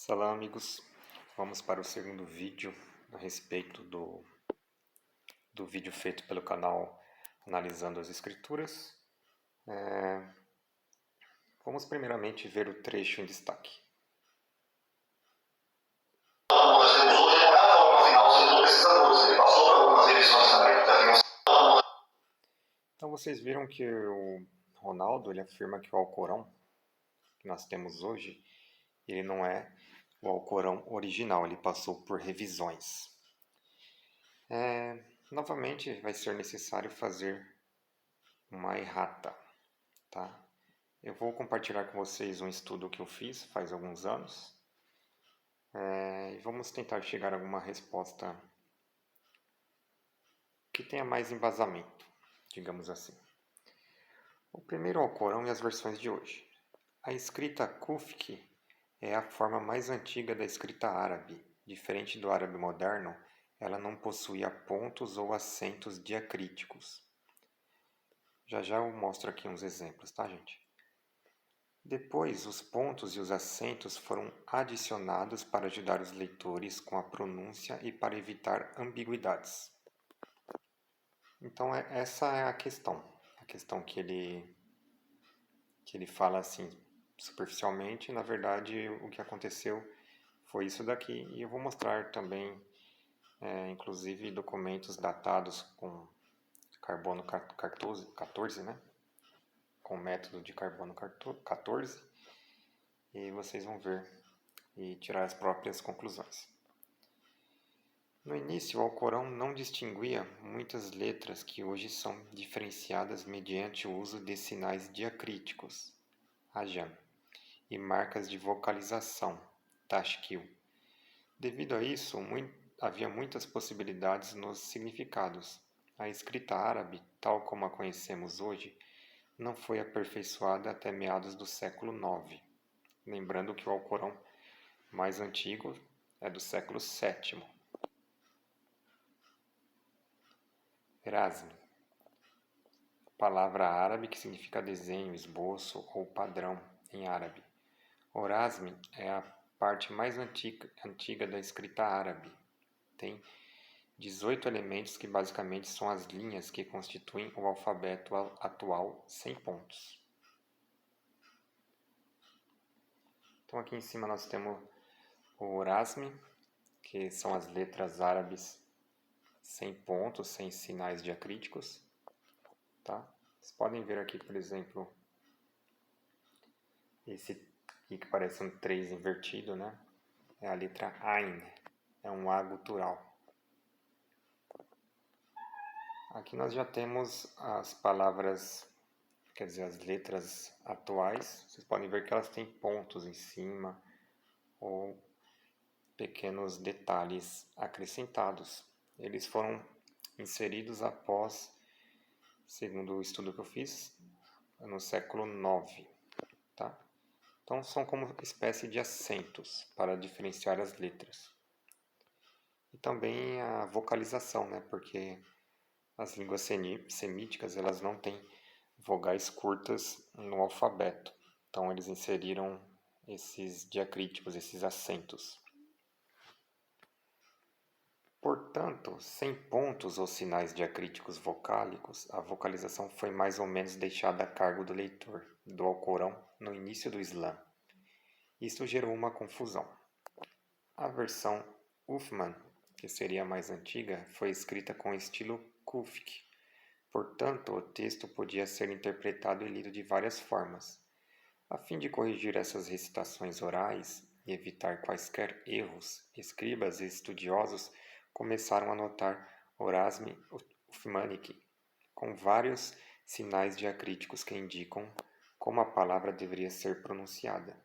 Olá amigos, vamos para o segundo vídeo a respeito do vídeo feito pelo canal Analisando as Escrituras. Vamos primeiramente ver o trecho em destaque. Nós temos o decorado no final sendo pesquisadores, ele passou por algumas revisões também. Então vocês viram que o Ronaldo ele afirma que o Alcorão que nós temos hoje, ele não é o Alcorão original, ele passou por revisões. Novamente vai ser necessário fazer uma errata, tá? Eu vou compartilhar com vocês um estudo que eu fiz faz alguns anos e vamos tentar chegar a alguma resposta que tenha mais embasamento, digamos assim. O primeiro Alcorão e as versões de hoje. A escrita Kufki é a forma mais antiga da escrita árabe. Diferente do árabe moderno, ela não possuía pontos ou acentos diacríticos. Já eu mostro aqui uns exemplos, tá, gente? Depois, os pontos e os acentos foram adicionados para ajudar os leitores com a pronúncia e para evitar ambiguidades. Então, essa é a questão que ele fala assim superficialmente. Na verdade, o que aconteceu foi isso daqui, e eu vou mostrar também, inclusive, documentos datados com carbono 14, né? Com o método de carbono 14, e vocês vão ver e tirar as próprias conclusões. No início, o Alcorão não distinguia muitas letras que hoje são diferenciadas mediante o uso de sinais diacríticos, ajam, e marcas de vocalização, tashkil. Devido a isso, havia muitas possibilidades nos significados. A escrita árabe, tal como a conhecemos hoje, não foi aperfeiçoada até meados do século IX. Lembrando que o Alcorão mais antigo é do século VII. Rasm, palavra árabe que significa desenho, esboço ou padrão em árabe. O rasm é a parte mais antiga da escrita árabe. Tem 18 elementos que basicamente são as linhas que constituem o alfabeto atual sem pontos. Então aqui em cima nós temos o rasm, que são as letras árabes sem pontos, sem sinais diacríticos, tá? Vocês podem ver aqui, por exemplo, esse aqui que parece um 3 invertido, né? É a letra Ain, é um A gutural. Aqui nós já temos as palavras, quer dizer, as letras atuais. Vocês podem ver que elas têm pontos em cima ou pequenos detalhes acrescentados. Eles foram inseridos após, segundo o estudo que eu fiz, no século IX, tá? Então são como espécie de acentos para diferenciar as letras. E também a vocalização, né? Porque as línguas semíticas elas não têm vogais curtas no alfabeto. Então eles inseriram esses diacríticos, esses acentos. Portanto, sem pontos ou sinais diacríticos vocálicos, a vocalização foi mais ou menos deixada a cargo do leitor do Alcorão no início do Islã. Isto gerou uma confusão. A versão Uthman, que seria a mais antiga, foi escrita com estilo Kufk. Portanto, o texto podia ser interpretado e lido de várias formas. A fim de corrigir essas recitações orais e evitar quaisquer erros, escribas e estudiosos começaram a notar Orasme Uthmanic, com vários sinais diacríticos que indicam como a palavra deveria ser pronunciada.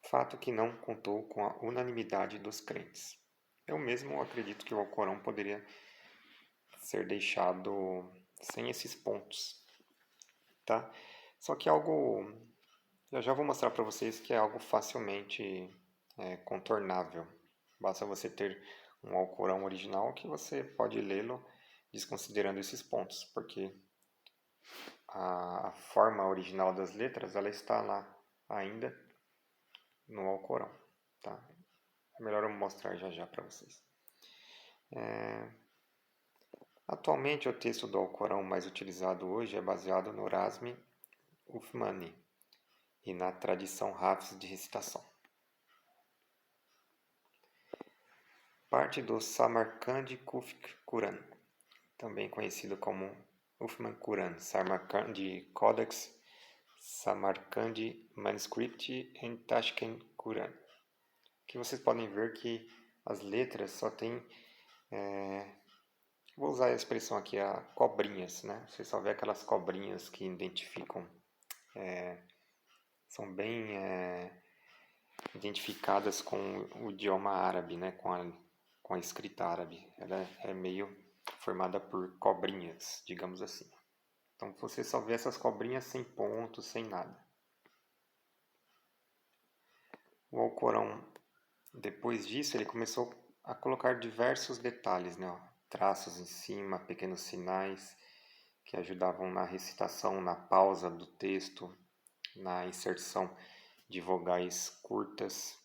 Fato que não contou com a unanimidade dos crentes. Eu mesmo acredito que o Alcorão poderia ser deixado sem esses pontos, tá? Só que algo, já vou mostrar para vocês que é algo facilmente contornável. Basta você ter um Alcorão original que você pode lê-lo desconsiderando esses pontos, porque a forma original das letras ela está lá ainda no Alcorão, tá? É melhor eu mostrar já para vocês. Atualmente, o texto do Alcorão mais utilizado hoje é baseado no Rasmi Uthmani e na tradição Hafiz de recitação. Parte do Samarkand Quran, também conhecido como Uthman Quran, Samarkand Codex, Samarkand Manuscript e Tashkent Quran. Que vocês podem ver que as letras só tem, vou usar a expressão aqui, cobrinhas, né? Você só vê aquelas cobrinhas que identificam, são bem identificadas com o idioma árabe, né? Com a escrita árabe. Ela é meio formada por cobrinhas, digamos assim. Então você só vê essas cobrinhas sem pontos, sem nada. O Alcorão, depois disso, ele começou a colocar diversos detalhes, né? Traços em cima, pequenos sinais que ajudavam na recitação, na pausa do texto, na inserção de vogais curtas.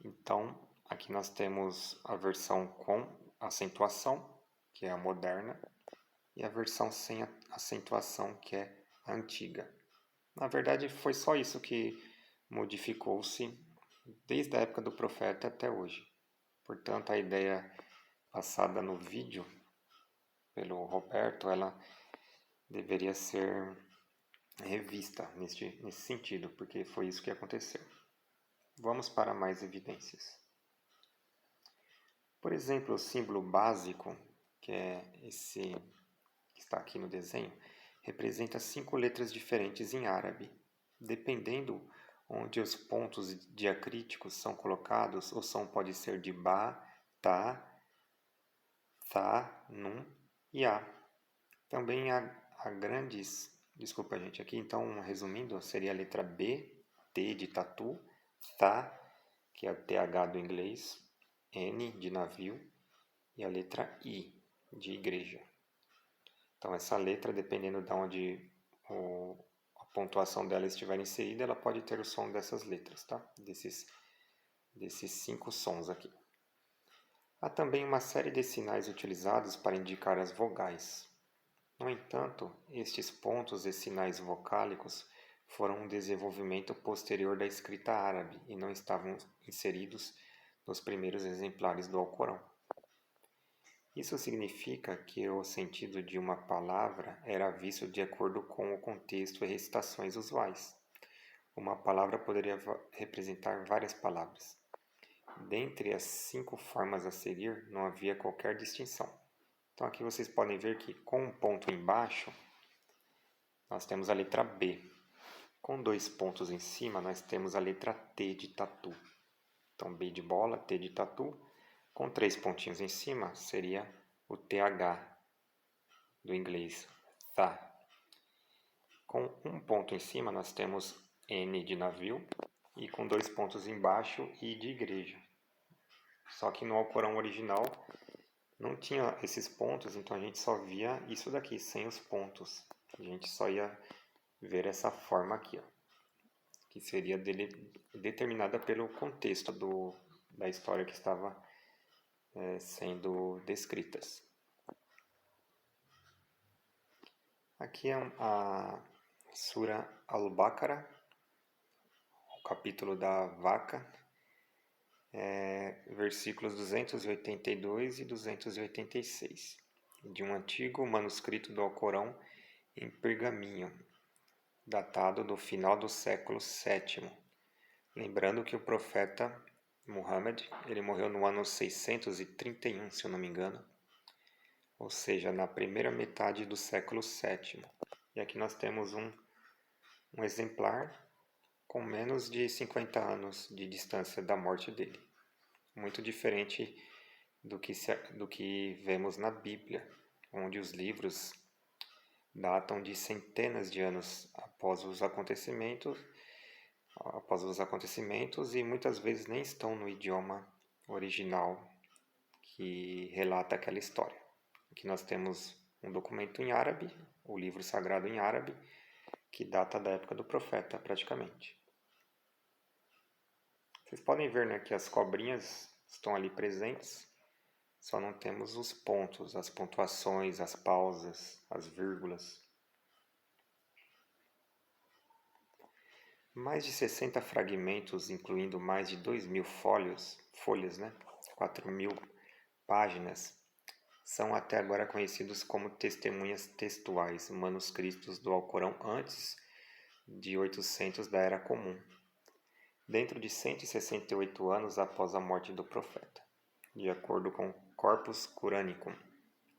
Então, aqui nós temos a versão com acentuação, que é a moderna, e a versão sem acentuação, que é a antiga. Na verdade, foi só isso que modificou-se desde a época do profeta até hoje. Portanto, a ideia passada no vídeo pelo Roberto, ela deveria ser revista nesse sentido, porque foi isso que aconteceu. Vamos para mais evidências. Por exemplo, o símbolo básico, que é esse que está aqui no desenho, representa 5 letras diferentes em árabe. Dependendo onde os pontos diacríticos são colocados, o som pode ser de ba, ta, tha, nun e a. Também há grandes... Desculpa, gente, aqui então, resumindo, seria a letra B, T de tatu, tha, que é o TH do inglês, N de navio e a letra I de igreja. Então essa letra, dependendo de onde a pontuação dela estiver inserida, ela pode ter o som dessas letras, tá? Desses 5 sons aqui. Há também uma série de sinais utilizados para indicar as vogais. No entanto, estes pontos e sinais vocálicos foram um desenvolvimento posterior da escrita árabe e não estavam inseridos nos primeiros exemplares do Alcorão. Isso significa que o sentido de uma palavra era visto de acordo com o contexto e recitações usuais. Uma palavra poderia representar várias palavras. Dentre as 5 formas a seguir, não havia qualquer distinção. Então aqui vocês podem ver que com um ponto embaixo, nós temos a letra B. Com 2 pontos em cima, nós temos a letra T de tatu. Então B de bola, T de tatu. Com 3 pontinhos em cima, seria o TH do inglês, tá? Com um ponto em cima, nós temos N de navio. E com 2 pontos embaixo, I de igreja. Só que no Alcorão original não tinha esses pontos, então a gente só via isso daqui, sem os pontos. A gente só ia ver essa forma aqui, ó, que seria determinada pelo contexto da história que estava sendo descritas. Aqui é a Sura Al-Baqarah, o capítulo da vaca, versículos 282 e 286, de um antigo manuscrito do Alcorão em pergaminho, datado do final do século VII. Lembrando que o profeta Muhammad, ele morreu no ano 631, se eu não me engano, ou seja, na primeira metade do século VII. E aqui nós temos um exemplar com menos de 50 anos de distância da morte dele. Muito diferente do que vemos na Bíblia, onde os livros datam de centenas de anos após os acontecimentos e muitas vezes nem estão no idioma original que relata aquela história. Aqui nós temos um documento em árabe, o livro sagrado em árabe, que data da época do profeta praticamente. Vocês podem ver, né, que as cobrinhas estão ali presentes, só não temos os pontos, as pontuações, as pausas, as vírgulas. Mais de 60 fragmentos, incluindo mais de 2.000 folhas, né, 4.000 páginas, são até agora conhecidos como testemunhas textuais, manuscritos do Alcorão antes de 800 da Era Comum, dentro de 168 anos após a morte do profeta, de acordo com Corpus Coranicum,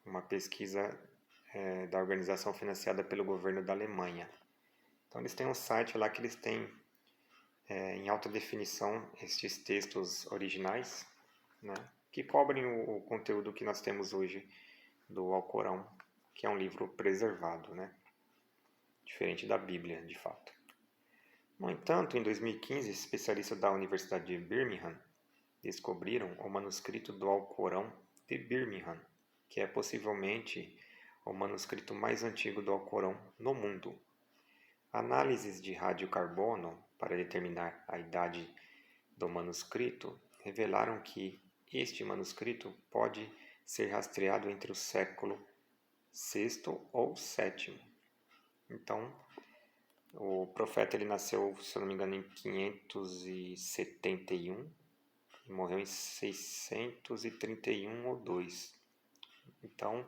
uma pesquisa da organização financiada pelo governo da Alemanha. Então eles têm um site lá que eles têm em alta definição estes textos originais, né, que cobrem o conteúdo que nós temos hoje do Alcorão, que é um livro preservado, né, diferente da Bíblia, de fato. No entanto, em 2015, especialistas da Universidade de Birmingham descobriram o manuscrito do Alcorão de Birmingham, que é possivelmente o manuscrito mais antigo do Alcorão no mundo. Análises de radiocarbono para determinar a idade do manuscrito revelaram que este manuscrito pode ser rastreado entre o século VI ou VII. Então, o profeta ele nasceu, se eu não me engano, em 571 e morreu em 631 ou 2. Então,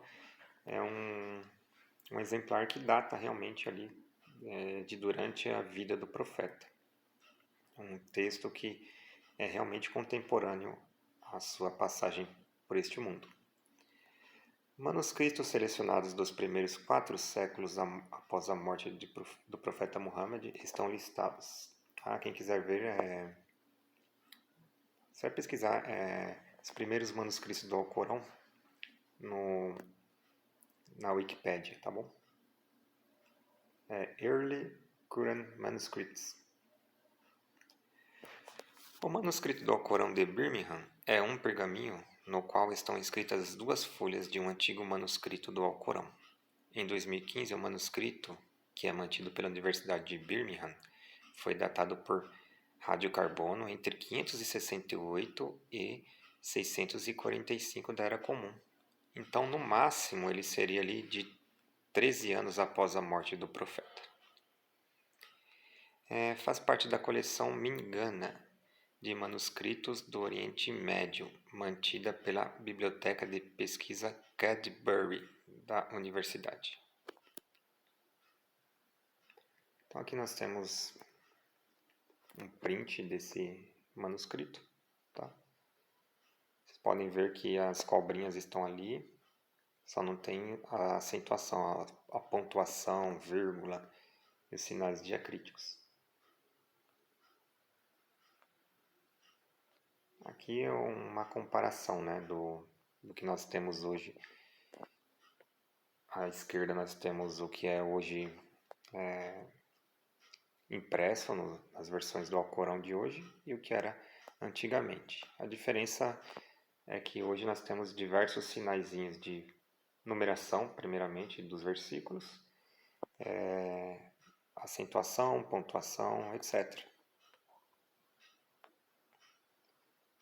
é um exemplar que data realmente ali de durante a vida do profeta. Um texto que é realmente contemporâneo à sua passagem por este mundo. Manuscritos selecionados dos primeiros 4 séculos após a morte do profeta Muhammad estão listados. Quem quiser ver, você vai pesquisar os primeiros manuscritos do Alcorão na Wikipédia, tá bom? Early Quran Manuscripts. O manuscrito do Alcorão de Birmingham é um pergaminho no qual estão escritas 2 folhas de um antigo manuscrito do Alcorão. Em 2015, o manuscrito, que é mantido pela Universidade de Birmingham, foi datado por radiocarbono entre 568 e 645 da Era Comum. Então, no máximo, ele seria ali de 13 anos após a morte do profeta. Faz parte da coleção Mingana de manuscritos do Oriente Médio, mantida pela Biblioteca de Pesquisa Cadbury da Universidade. Então aqui nós temos um print desse manuscrito, tá? Vocês podem ver que as cobrinhas estão ali, só não tem a acentuação, a pontuação, vírgula e os sinais diacríticos. Aqui é uma comparação, né, do que nós temos hoje. À esquerda nós temos o que é hoje impresso nas versões do Alcorão de hoje e o que era antigamente. A diferença é que hoje nós temos diversos sinaizinhos de numeração, primeiramente, dos versículos, acentuação, pontuação, etc.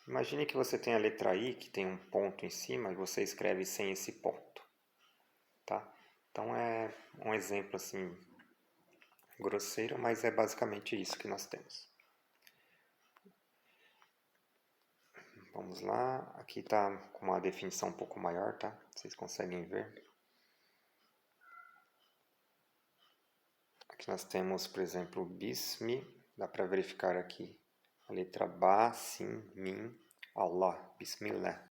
Imagine que você tem a letra I, que tem um ponto em cima, e você escreve sem esse ponto. Tá? Então é um exemplo assim grosseiro, mas é basicamente isso que nós temos. Vamos lá, aqui está com uma definição um pouco maior, tá? Vocês conseguem ver. Aqui nós temos, por exemplo, Bismi, dá para verificar aqui a letra Ba, Sim, Min, Allah, Bismillah.